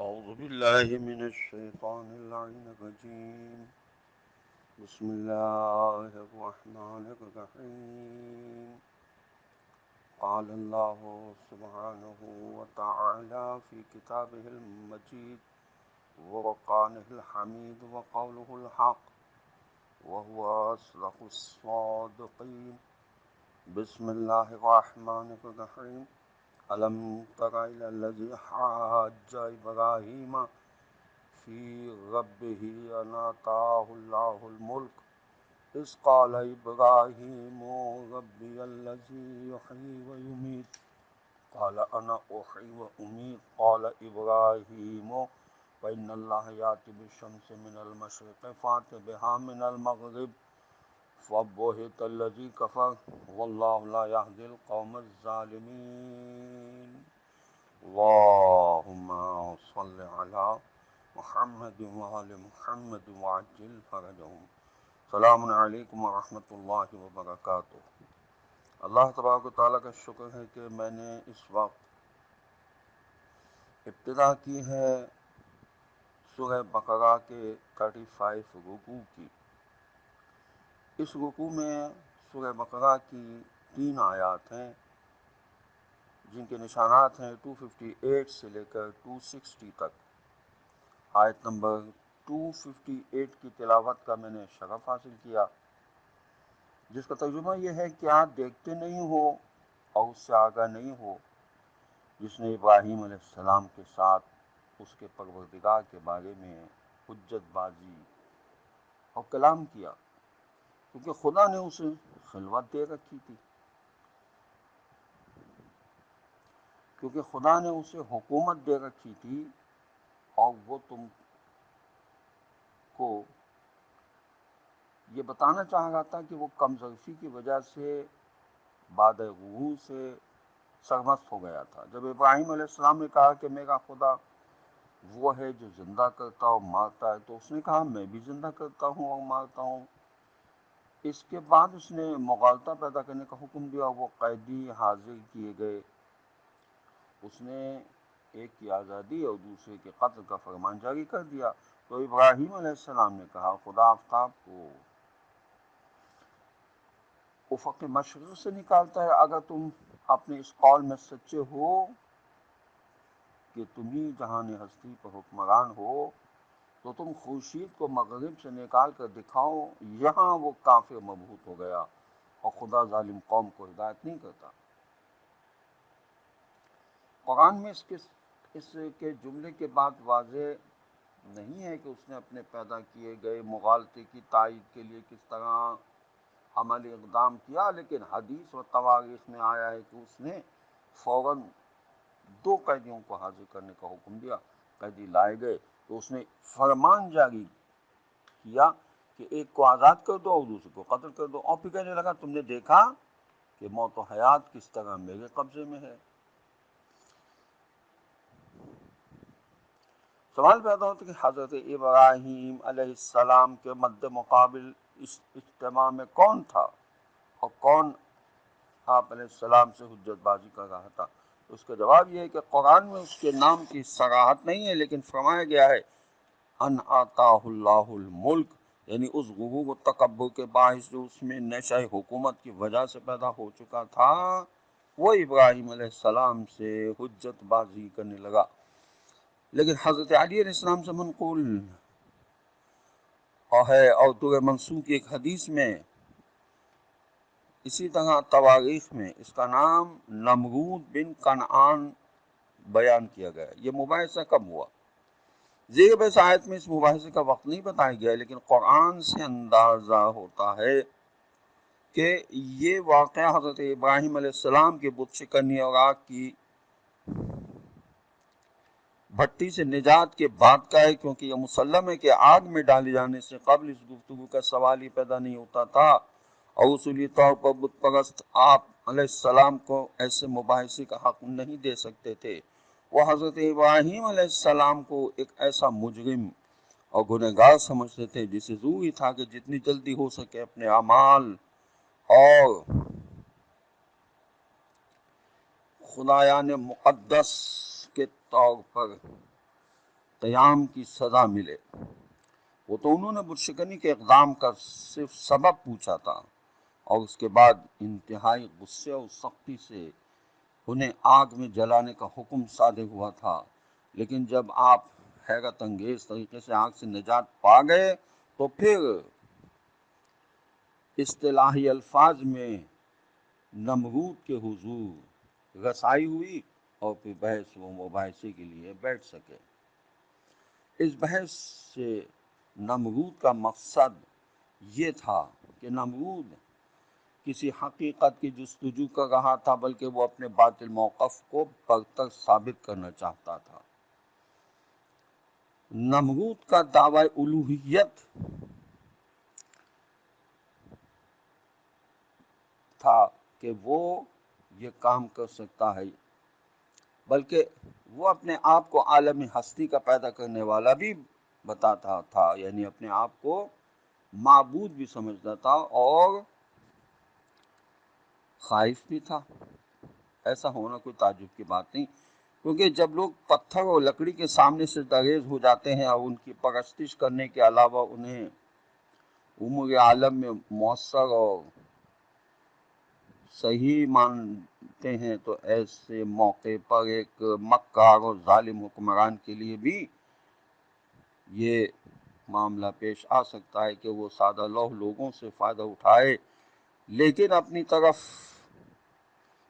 أعوذ بالله من الشيطان اللعين الرجيم. بسم الله الرحمن الرحيم. قال الله سبحانه وتعالى في كتابه المجيد وفرقانه الحميد وقوله الحق وهو أصدق الصادقين. بسم الله الرحمن الرحيم. ألم تر إلى الذي حاج إبراهيم في ربه أن آتاه الله الملك إذ قال إبراهيم ربي الذي يحيي ويميت قال أنا أحيي وأميت قال إبراهيم فإن الله يأتي بالشمس من المشرق فأت بها من المغرب فبهت الذي كفر والله لا يهدي القوم الظالمين. اللهم صل على محمد وآل محمد وعجل فرجهم. السلام علیکم ورحمۃ اللہ وبرکاتہ. اللہ تبارک و تعالیٰ کا شکر ہے کہ میں نے اس وقت ابتدا کی ہے سورہ بقرہ کے 35 رکوع کی. اس رکوع میں سورہ بقرہ کی 3 آیات ہیں جن کے نشانات ہیں 258 سے لے کر 260 تک. آیت نمبر 258 کی تلاوت کا میں نے شرف حاصل کیا، جس کا ترجمہ یہ ہے کہ آپ دیکھتے نہیں ہو اور اس سے آگاہ نہیں ہو جس نے ابراہیم علیہ السلام کے ساتھ اس کے پروردگار کے بارے میں حجت بازی اور کلام کیا، کیونکہ خدا نے اسے خلوت دے رکھی تھی، کیونکہ خدا نے اسے حکومت دے رکھی تھی اور وہ تم کو یہ بتانا چاہ رہا تھا کہ وہ کم ظرفی کی وجہ سے بعد غرور سے سرمست ہو گیا تھا. جب ابراہیم علیہ السلام نے کہا کہ میرا خدا وہ ہے جو زندہ کرتا اور مارتا ہے، تو اس نے کہا میں بھی زندہ کرتا ہوں اور مارتا ہوں. اس کے بعد اس نے مغالطہ پیدا کرنے کا حکم دیا، وہ قیدی حاضر کیے گئے. اس نے ایک کی آزادی اور دوسرے کے قتل کا فرمان جاری کر دیا. تو ابراہیم علیہ السلام نے کہا خدا آفتاب کو افق مشرق سے نکالتا ہے، اگر تم اپنے اس قول میں سچے ہو کہ تم ہی جہان ہستی پر حکمران ہو تو تم خورشید کو مغرب سے نکال کر دکھاؤ. یہاں وہ کافر مبہوت ہو گیا اور خدا ظالم قوم کو ہدایت نہیں کرتا. قرآن میں اس کے جملے کے بعد واضح نہیں ہے کہ اس نے اپنے پیدا کیے گئے مغالطے کی تائید کے لیے کس طرح عملی اقدام کیا، لیکن حدیث و تواریخ میں آیا ہے کہ اس نے فوراً 2 قیدیوں کو حاضر کرنے کا حکم دیا. قیدی لائے گئے تو اس نے فرمان جاری کیا کہ ایک کو آزاد کر دو اور دوسرے کو قتل کر دو، اور پھر کہنے لگا تم نے دیکھا کہ موت و حیات کس طرح میرے قبضے میں ہے. سوال پیدا ہوتا ہے کہ حضرت ابراہیم علیہ السلام کے مد مقابل اس اجتماع میں کون تھا اور کون آپ علیہ السلام سے حجت بازی کر رہا تھا. اس کا جواب یہ ہے کہ قرآن میں اس کے نام کی صراحت نہیں ہے، لیکن فرمایا گیا ہے ان آتاہ اللہ الملک، یعنی اس غرور و تکبر کے باعث جو اس میں نشہ حکومت کی وجہ سے پیدا ہو چکا تھا، وہ ابراہیم علیہ السلام سے حجت بازی کرنے لگا. لیکن حضرت علی علیہ السلام سے منقول ہے اور دور منصور کی ایک حدیث میں اسی طرح تواریخ میں اس کا نام نمرود بن کنعان بیان کیا گیا. یہ مباحثہ کب ہوا؟ زیر بحث آیت میں اس مباحثے کا وقت نہیں بتایا گیا، لیکن قرآن سے اندازہ ہوتا ہے کہ یہ واقعہ حضرت ابراہیم علیہ السلام کے بت شکنی اور آگ کی بھٹی سے نجات کے بعد کا ہے، کیونکہ یہ مسلم ہے کہ آگ میں ڈالے جانے سے قبل اس گفتگو کا سوال ہی پیدا نہیں ہوتا تھا، اور اصولی طور پر بت پرست آپ علیہ السلام کو ایسے مباحثے کا حق نہیں دے سکتے تھے. وہ حضرت ابراہیم علیہ السلام کو ایک ایسا مجرم اور گنہگار سمجھتے تھے جسے ضروری تھا کہ جتنی جلدی ہو سکے اپنے اعمال اور خدایان مقدس کے طور پر قیام کی سزا ملے۔ وہ تو انہوں نے بت شکنی کے اقدام کا صرف سبب پوچھا تھا، اور اس کے بعد انتہائی غصے اور سختی سے انہیں آگ میں جلانے کا حکم صادر ہوا تھا، لیکن جب آپ حیرت انگیز طریقے سے آگ سے نجات پا گئے تو پھر اصطلاحی الفاظ میں نمرود کے حضور رسائی ہوئی، اور پھر بحث و مباحثے کے لیے بیٹھ سکے۔ اس بحث سے نمرود کا مقصد یہ تھا کہ نمرود کسی حقیقت کی جستجو کر رہا تھا، بلکہ وہ اپنے باطل موقف کو برتر ثابت کرنا چاہتا تھا۔ نمرود کا دعوی الوہیت تھا کہ وہ یہ کام کر سکتا ہے، بلکہ وہ اپنے آپ کو عالم ہستی کا پیدا کرنے والا بھی بتاتا تھا، یعنی اپنے آپ کو معبود بھی سمجھتا تھا اور خائف بھی تھا۔ ایسا ہونا کوئی تعجب کی بات نہیں، کیونکہ جب لوگ پتھر اور لکڑی کے سامنے سے دریز ہو جاتے ہیں اور ان کی پرستش کرنے کے علاوہ انہیں امور عالم میں مؤثر اور صحیح مانتے ہیں، تو ایسے موقع پر ایک مکار اور ظالم حکمران کے لیے بھی یہ معاملہ پیش آ سکتا ہے کہ وہ سادہ لوح لوگوں سے فائدہ اٹھائے، لیکن اپنی طرف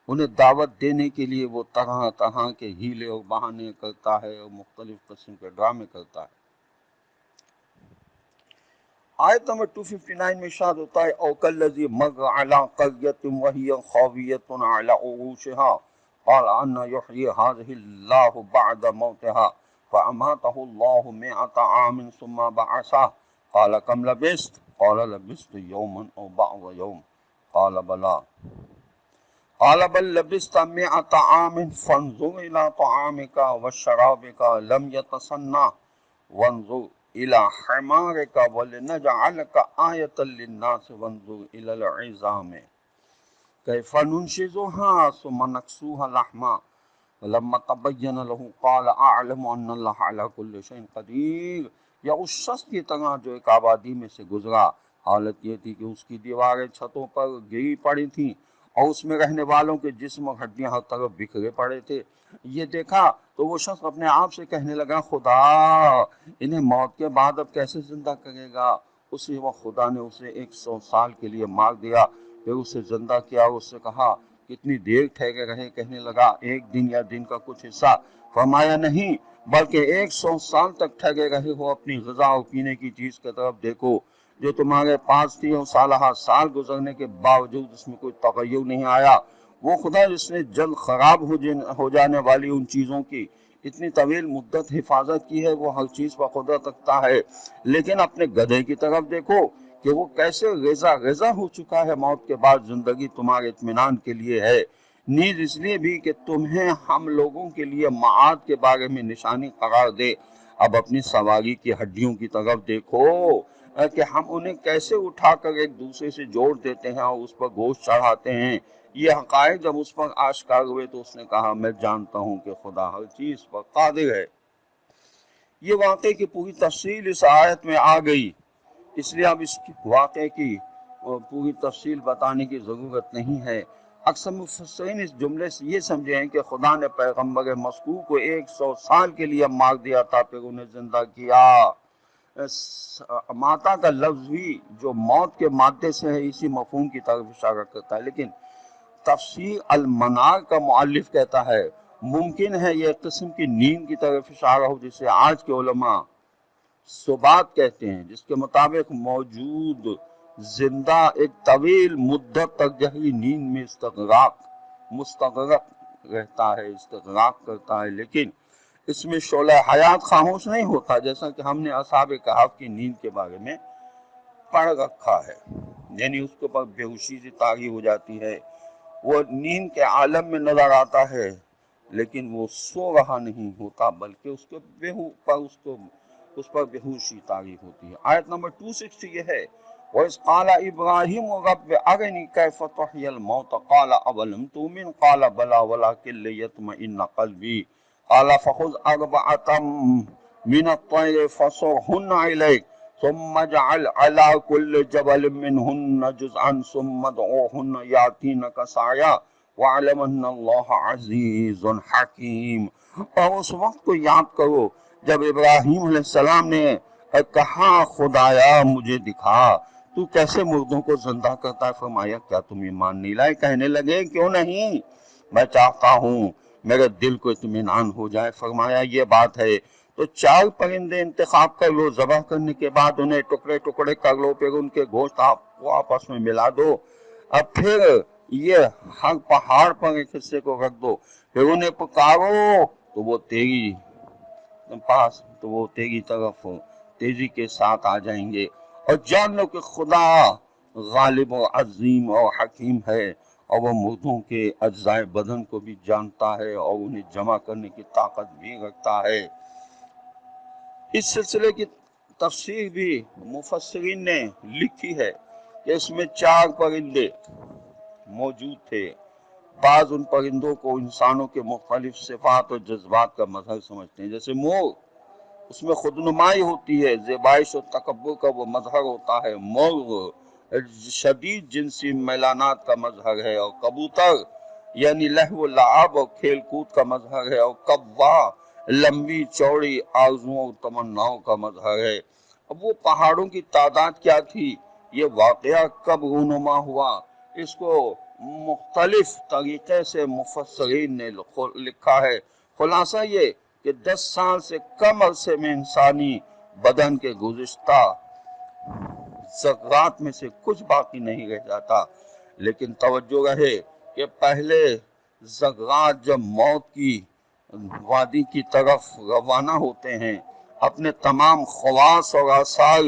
انہیں دعوت دینے کے لیے وہ طرح طرح کے ہیلے اور بہانے کرتا ہے اور مختلف قسم کے ڈرامے کرتا ہے۔ آیت نمبر 259 میں ارشاد ہوتا ہے او کالذی مر علی قریۃ وہی خاویۃ علی عروشها قال ان یحیی هذه اللہ بعد موتها فاماته اللہ 100 عام ثم بعثه قال کم لبثت قال لبثت یوما او بعض یوم قال بلی قال بل لبثت 100 عام فانظر الى طعامك وشرابك لم يتسنى وانظر إلى حمارك ولنجعلك آية للناس وانظر إلى العظام كيف ننشزها ثم نكسوها لحما فلما تبين له قال أعلم أن الله على كل شيء قدير۔ یا اس شخص کی طرح جو ایک آبادی میں سے گزرا، حالت یہ تھی کہ اس کی دیواریں چھتوں پر گری پڑی تھیں اور اس میں رہنے والوں کے جسم اور ہڈیاں ہر طرف بکھرے پڑے تھے۔ یہ دیکھا تو وہ شخص اپنے آپ سے کہنے لگا خدا انہیں موت کے بعد اب کیسے زندہ کرے گا۔ اسی وقت خدا نے اسے 100 سال کے لیے مار دیا، پھر اسے زندہ کیا اور اس سے کہا کتنی دیر ٹھہرے رہے، کہنے لگا ایک دن یا دن کا کچھ حصہ، فرمایا نہیں بلکہ 100 سال تک ٹھہرے رہے ہو، اپنی غذا اور پینے کی چیز کی طرف دیکھو جو تمہارے پاس تھی اور سالہ سال گزرنے کے باوجود اس میں کوئی تغیر نہیں آیا۔ وہ خدا جس نے جلد خراب ہو جانے والی ان چیزوں کی اتنی طویل مدت حفاظت کی ہے، وہ ہر چیز پر قدرت رکھتا ہے، لیکن اپنے گدھے کی طرف دیکھو کہ وہ کیسے غذا غذا ہو چکا ہے، موت کے بعد زندگی تمہارے اطمینان کے لیے ہے، نیز اس لیے بھی کہ تمہیں ہم لوگوں کے لیے معاد کے بارے میں نشانی قرار دے۔ اب اپنی سواری کی ہڈیوں کی طرف دیکھو کہ ہم انہیں کیسے اٹھا کر ایک دوسرے سے جوڑ دیتے ہیں اور اس پر گوشت چڑھاتے ہیں۔ یہ حقائق جب اس پر آشکار ہوئے تو اس نے کہا میں جانتا ہوں کہ خدا ہر چیز پر قادر ہے۔ یہ واقعے کی پوری تفصیل اس آیت میں آ گئی، اس لیے اب اس واقعے کی پوری تفصیل بتانے کی ضرورت نہیں ہے۔ اکثر مفسرین اس جملے سے یہ سمجھے ہیں کہ خدا نے پیغمبر مذکور کو 100 سال کے لیے مار دیا تھا، پھر انہیں زندہ کیا۔ ماتا کا لفظ بھی جو موت کے مادے سے ہے اسی مفہوم کی طرف اشارہ کرتا ہے، لیکن تفسیر المنار کا مؤلف کہتا ہے ممکن ہے یہ ایک قسم کی نیند کی طرف اشارہ ہو جسے آج کے علماء سبات کہتے ہیں، جس کے مطابق موجود زندہ ایک طویل مدت تک گہری نیند میں مستغرق رہتا ہے، استغراق کرتا ہے، لیکن اس میں شعلہ حیات خاموش نہیں ہوتا، جیسا کہ ہم نے اصحاب کہف کی نیند کے بارے میں پڑھ رکھا ہے، یعنی اس کے اوپر بے ہوشی سے طاری ہو جاتی ہے، وہ نیند کے عالم میں نظر آتا ہے لیکن وہ سو رہا نہیں ہوتا بلکہ اس پر بے ہوشی طاری ہوتی ہے۔ آیت نمبر 260 یہ ہے وَإِذْ قَالَ إِبْرَاهِيمُ رَبِّ أَرِنِي كَيْفَ تُحْيِي الْمَوْتَ قَالَ أَوَلَمْ تُؤْمِنْ قَالَ بَلَىٰ وَلَٰكِن لِيَطْمَئِنَّ قَلْبِي قَالَ فَخُذْ أَرْبَعَةً من الطير فصرهن إليك ثم اجعل على كل جبل منهن جزءا ثم ادعوهن يأتينك سعيا واعلم ان اللہ عزیز حکیم۔ اور اس وقت کو یاد کرو جب ابراہیم علیہ السلام نے کہا خدایا مجھے دکھا تو کیسے مردوں کو زندہ کرتا ہے، فرمایا کیا تم ایمان نہیں لائے؟ کہنے لگے کیوں نہیں، میں چاہتا ہوں میرے دل کو اطمینان ہو جائے۔ فرمایا یہ بات ہے تو 4 پرندے انتخاب کر لو، ذبح کرنے کے بعد انہیں ٹکڑے ٹکڑے کر لو، پھر ان کے گوشت آپ کو آپس میں ملا دو، اب پھر یہ ہر پہاڑ پر ایک حصے کو رکھ دو، پھر انہیں پکارو تو وہ تیری پاس تو وہ تیری طرف تیزی کے ساتھ آ جائیں گے، اور جان لو کہ خدا غالب و عظیم اور حکیم ہے، اور وہ مردوں کے اجزائے بدن کو بھی جانتا ہے اور انہیں جمع کرنے کی طاقت بھی رکھتا ہے۔ اس سلسلے کی تفسیر بھی مفسرین نے لکھی ہے کہ اس میں 4 پرندے موجود تھے۔ بعض ان پرندوں کو انسانوں کے مختلف صفات اور جذبات کا مظہر سمجھتے ہیں، جیسے مور، اس میں خود نمائی ہوتی ہے، زیبائش و تکبر کا وہ مظہر ہوتا ہے، مرغ شدید جنسی میلانات کا مظہر ہے، اور کبوتر یعنی لہو و لعب اور کھیل کود کا مظہر ہے، اور کوا لمبی چوڑی آرزوؤں اور تمناؤں کا مظہر ہے۔ اب وہ پہاڑوں کی تعداد کیا تھی، یہ واقعہ کب رونما ہوا، اس کو مختلف طریقے سے مفسرین نے لکھا ہے۔ خلاصہ یہ کہ 10 سال سے کم عرصے میں انسانی بدن کے گزشتہ ذرات میں سے کچھ باقی نہیں رہ جاتا، لیکن توجہ رہے کہ پہلے ذرات جب موت کی وادی کی طرف روانہ ہوتے ہیں اپنے تمام خواص اور آثار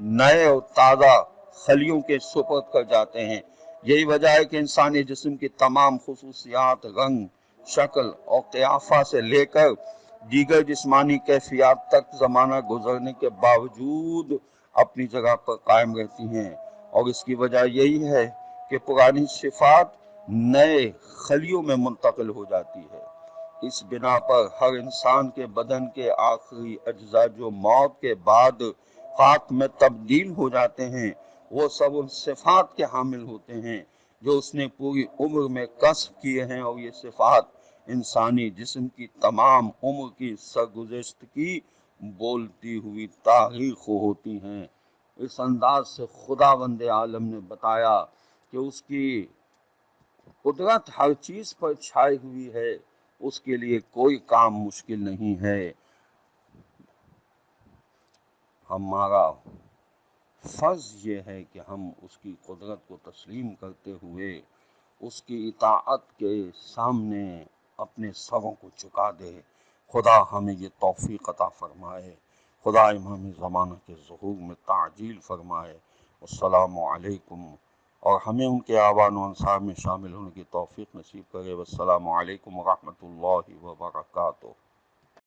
نئے اور تازہ خلیوں کے سپرد کر جاتے ہیں۔ یہی وجہ ہے کہ انسانی جسم کی تمام خصوصیات، رنگ، شکل اور قیافہ سے لے کر دیگر جسمانی کیفیات تک زمانہ گزرنے کے باوجود اپنی جگہ پر قائم رہتی ہیں، اور اس کی وجہ یہی ہے کہ پرانی صفات نئے خلیوں میں منتقل ہو جاتی ہے۔ اس بنا پر ہر انسان کے بدن کے آخری اجزاء جو موت کے بعد خاک میں تبدیل ہو جاتے ہیں، وہ سب ان صفات کے حامل ہوتے ہیں جو اس نے پوری عمر میں کسب کیے ہیں، اور یہ صفات انسانی جسم کی تمام عمر کی سرگزشت کی بولتی ہوئی تاریخ ہوتی ہیں۔ اس انداز سے خداوند عالم نے بتایا کہ اس کی قدرت ہر چیز پر چھائی ہوئی ہے، اس کے لیے کوئی کام مشکل نہیں ہے۔ ہمارا فرض یہ ہے کہ ہم اس کی قدرت کو تسلیم کرتے ہوئے اس کی اطاعت کے سامنے اپنے سروں کو جھکا دے۔ خدا ہمیں یہ توفیق عطا فرمائے، خدا امام زمانہ کے ظہور میں تعجیل فرمائے۔ السلام علیکم، اور ہمیں ان کے اعوان و انصار میں شامل ہونے کی توفیق نصیب کرے۔ والسلام علیکم ورحمۃ اللہ وبرکاتہ۔